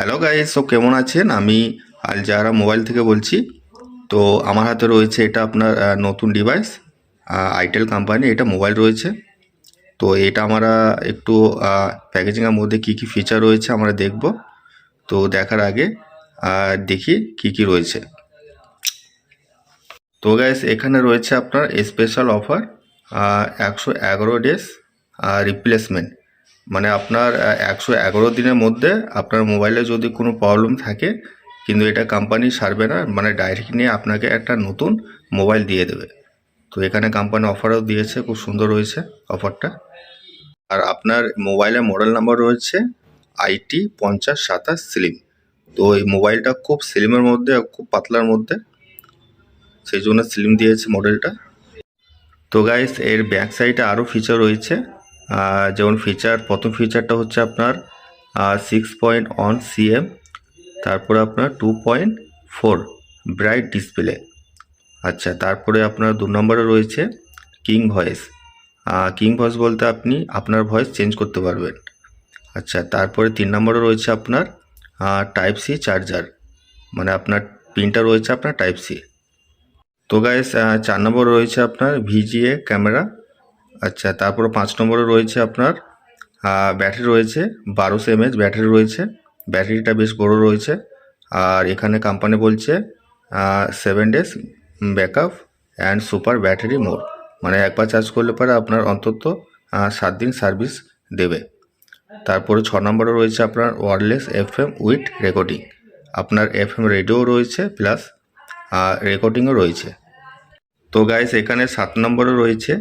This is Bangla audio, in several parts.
হ্যালো গাইস, সো কেমন আছেন? আমি আল জাহরা মোবাইল থেকে বলছি। তো আমার হাতে রয়েছে এটা আপনার নতুন ডিভাইস, আইটেল কোম্পানি এটা মোবাইল রয়েছে। তো এটা আমরা একটু প্যাকেজিংয়ের মধ্যে কি কি ফিচার রয়েছে আমরা দেখব। তো দেখার আগে দেখি কি কি রয়েছে। তো গাইস, এখানে রয়েছে আপনার স্পেশাল অফার 111 ডেজ রিপ্লেসমেন্ট। মানে আপনার 111 দিনের মধ্যে আপনার মোবাইলে যদি কোনো প্রবলেম থাকে, কিন্তু এটা কোম্পানি সারবে না, মানে ডাইরেক্ট নিয়ে আপনাকে একটা নতুন মোবাইল দিয়ে দেবে। তো এখানে কোম্পানি অফারও দিয়েছে, খুব সুন্দর রয়েছে অফারটা। আর আপনার মোবাইলের মডেল নাম্বার রয়েছে IT5027 স্লিম। তো এই মোবাইলটা খুব স্লিমের মধ্যে, খুব পাতলার মধ্যে, সেই জন্য স্লিম দিয়েছে মডেলটা। তো গাইস, এর ব্যাক সাইডে আরও ফিচার রয়েছে। যেমন প্রথম ফিচারটা হচ্ছে আপনার 6.1 cm, তারপরে আপনার 2.4 ব্রাইট ডিসপ্লে। আচ্ছা, তারপরে আপনার 2 নম্বরে রয়েছে কিং ভয়েস। কিং ভয়েস বলতে আপনি আপনার ভয়েস চেঞ্জ করতে পারবেন। আচ্ছা, তারপরে 3 নম্বরে রয়েছে আপনার টাইপ সি চার্জার, মানে আপনার পিনটা রয়েছে আপনার টাইপ সি। তো গাইস, 4 নম্বরে রয়েছে আপনার ভিজিএ ক্যামেরা। আচ্ছা, তারপরে 5 নম্বরে রয়েছে আপনার ব্যাটারি রয়েছে 1200 mAh ব্যাটারি রয়েছে। ব্যাটারিটা বেশ বড় রয়েছে। আর এখানে কোম্পানি বলছে 7 days backup and super battery mode, মানে একবার চার্জ করলে পরে আপনার অন্তত 7 দিন সার্ভিস দেবে। তারপরে 6 নম্বরে রয়েছে আপনার ওয়্যারলেস FM উইথ রেকর্ডিং। আপনার FM রেডিও রয়েছে প্লাস রেকর্ডিংও রয়েছে। তো গাইস, এখানে 7 নম্বরে রয়েছে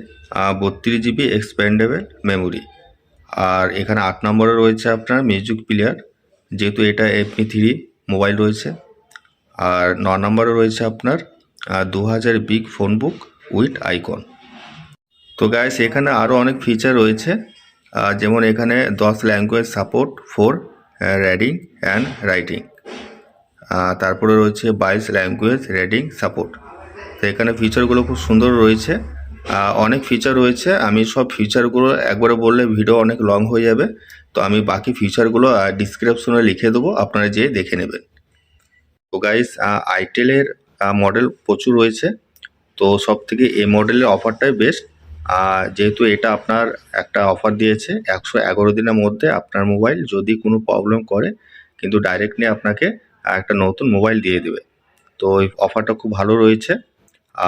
32 GB এক্সপ্যান্ডেবল মেমোরি। আর এখানে 8 নম্বরে রয়েছে আপনার মিউজিক প্লেয়ার, যেহেতু এটা MP3 মোবাইল রয়েছে। আর 9 নম্বরে রয়েছে আপনার 2000 big phone book with icon. তো গাইস, এখানে আরও অনেক ফিচার রয়েছে, যেমন এখানে 10 language support for reading and writing. তারপরে রয়েছে 22 ল্যাঙ্গুয়েজ রিডিং সাপোর্ট। তো এখানে ফিচারগুলো খুব সুন্দর রয়েছে, অনেক ফিচার রয়েছে। আমি সব ফিচারগুলো একবারে বললে ভিডিও অনেক লং হয়ে যাবে। তো আমি বাকি ফিচারগুলো ডিসক্রিপশনে লিখে দেবো, আপনারা যেয়ে দেখে নেবেন। তো গাইস, আইটেলের মডেল প্রচুর রয়েছে। তো সব থেকে এই মডেলের অফারটাই বেস্ট, যেহেতু এটা আপনার একটা অফার দিয়েছে 111 দিনের মধ্যে আপনার মোবাইল যদি কোনো প্রবলেম করে, কিন্তু ডাইরেক্টলি আপনাকে একটা নতুন মোবাইল দিয়ে দেবে। তো এই অফারটা খুব ভালো রয়েছে।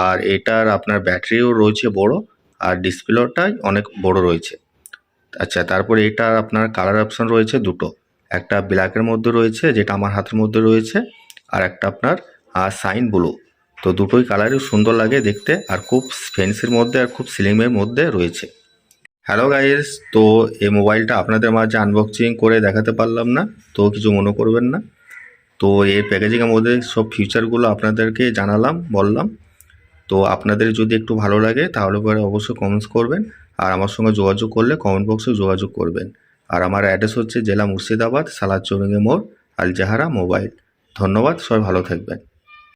আর এটার আপনার ব্যাটারিও রয়েছে বড়, আর ডিসপ্লেটাই অনেক বড় রয়েছে। আচ্ছা, তারপরে এটার আপনার কালার অপশন রয়েছে দুটো, একটা ব্ল্যাকের মধ্যে রয়েছে যেটা আমার হাতের মধ্যে রয়েছে, আর একটা আপনার সাইন ব্লু। তো দুটোই কালারই সুন্দর লাগে দেখতে, আর খুব ফ্যান্সির মধ্যে আর খুব স্লিমের মধ্যে রয়েছে। হ্যালো গাইস, তো এই মোবাইলটা আপনাদের মাঝে আনবক্সিং করে দেখাতে পারলাম না, তো কিছু মনে করবেন না। তো এই প্যাকেজিংয়ের মধ্যে সব ফিচারগুলো আপনাদেরকে জানালাম, বললাম। তো আপনাদের যদি একটু ভালো লাগে তাহলে পরে অবশ্যই কমেন্টস করবেন, আর আমার সঙ্গে যোগাযোগ করলে কমেন্ট বক্সে যোগাযোগ করবেন। আর আমার অ্যাড্রেস হচ্ছে জেলা মুর্শিদাবাদ, সালাদ চৌরঙ্গি মোড়, আল জাহারা মোবাইল। ধন্যবাদ, সবাই ভালো থাকবেন।